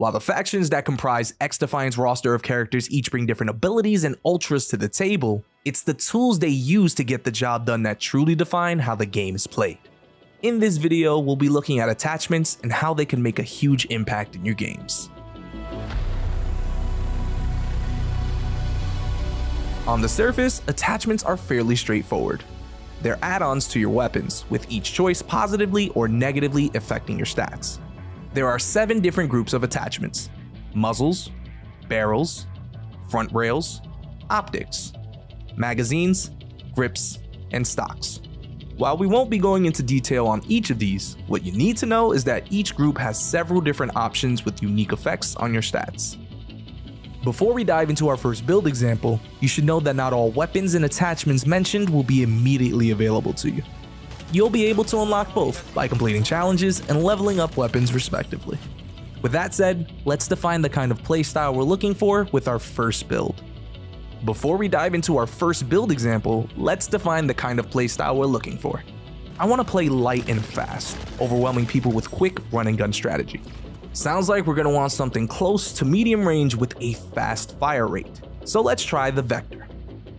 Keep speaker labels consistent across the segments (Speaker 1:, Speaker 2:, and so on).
Speaker 1: While the factions that comprise XDefiant's roster of characters each bring different abilities and ultras to the table, it's the tools they use to get the job done that truly define how the game is played. In this video, we'll be looking at attachments and how they can make a huge impact in your games. On the surface, attachments are fairly straightforward. They're add-ons to your weapons, with each choice positively or negatively affecting your stats. There are 7 different groups of attachments: muzzles, barrels, front rails, optics, magazines, grips, and stocks. While we won't be going into detail on each of these, what you need to know is that each group has several different options with unique effects on your stats. Before we dive into our first build example, you should know that not all weapons and attachments mentioned will be immediately available to you. You'll be able to unlock both by completing challenges and leveling up weapons respectively. With that said, let's define the kind of playstyle we're looking for with our first build. Before we dive into our first build example, let's define the kind of playstyle we're looking for. I want to play light and fast, overwhelming people with quick run and gun strategy. Sounds like we're going to want something close to medium range with a fast fire rate. So let's try the Vector.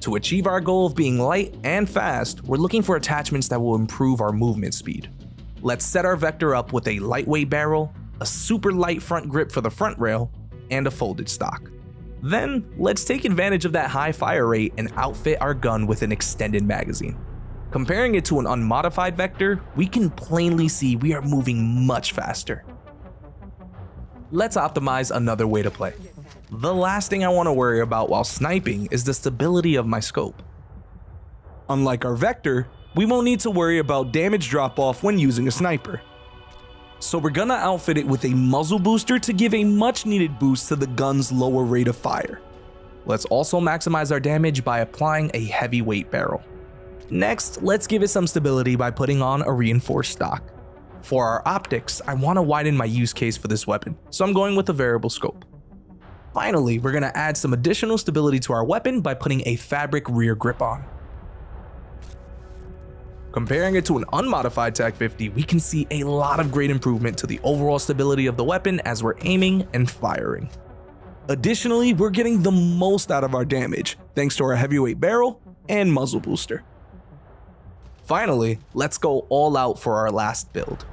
Speaker 1: To achieve our goal of being light and fast, we're looking for attachments that will improve our movement speed. Let's set our Vector up with a lightweight barrel, a super light front grip for the front rail, and a folded stock. Then, let's take advantage of that high fire rate and outfit our gun with an extended magazine. Comparing it to an unmodified Vector, we can plainly see we are moving much faster. Let's optimize another way to play. The last thing I want to worry about while sniping is the stability of my scope. Unlike our Vector, we won't need to worry about damage drop-off when using a sniper. So we're gonna outfit it with a muzzle booster to give a much needed boost to the gun's lower rate of fire. Let's also maximize our damage by applying a heavyweight barrel. Next, let's give it some stability by putting on a reinforced stock. For our optics, I want to widen my use case for this weapon, so I'm going with a variable scope. Finally, we're going to add some additional stability to our weapon by putting a fabric rear grip on. Comparing it to an unmodified TAC 50, we can see a lot of great improvement to the overall stability of the weapon as we're aiming and firing. Additionally, we're getting the most out of our damage, thanks to our heavyweight barrel and muzzle booster. Finally, let's go all out for our last build.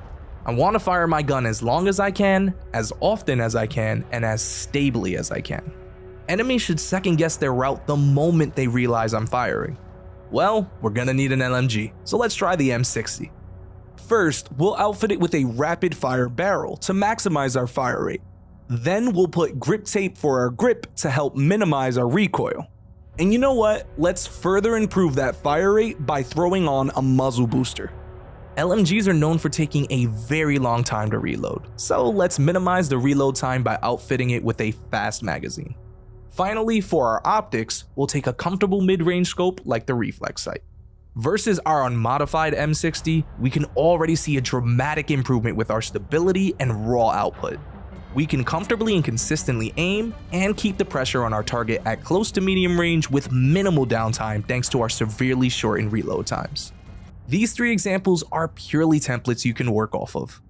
Speaker 1: I want to fire my gun as long as I can, as often as I can, and as stably as I can. Enemies should second guess their route the moment they realize I'm firing. Well, we're gonna need an LMG, so let's try the M60. First, we'll outfit it with a rapid fire barrel to maximize our fire rate. Then we'll put grip tape for our grip to help minimize our recoil. And you know what? Let's further improve that fire rate by throwing on a muzzle booster. LMGs are known for taking a very long time to reload, so let's minimize the reload time by outfitting it with a fast magazine. Finally, for our optics, we'll take a comfortable mid-range scope like the reflex sight. Versus our unmodified M60, we can already see a dramatic improvement with our stability and raw output. We can comfortably and consistently aim and keep the pressure on our target at close to medium range with minimal downtime thanks to our severely shortened reload times. These 3 examples are purely templates you can work off of.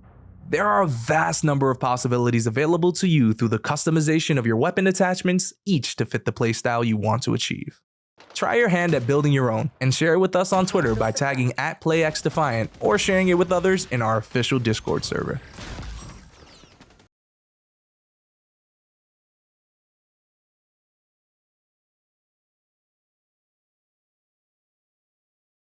Speaker 1: There are a vast number of possibilities available to you through the customization of your weapon attachments, each to fit the playstyle you want to achieve. Try your hand at building your own and share it with us on Twitter by tagging @PlayXDefiant or sharing it with others in our official Discord server.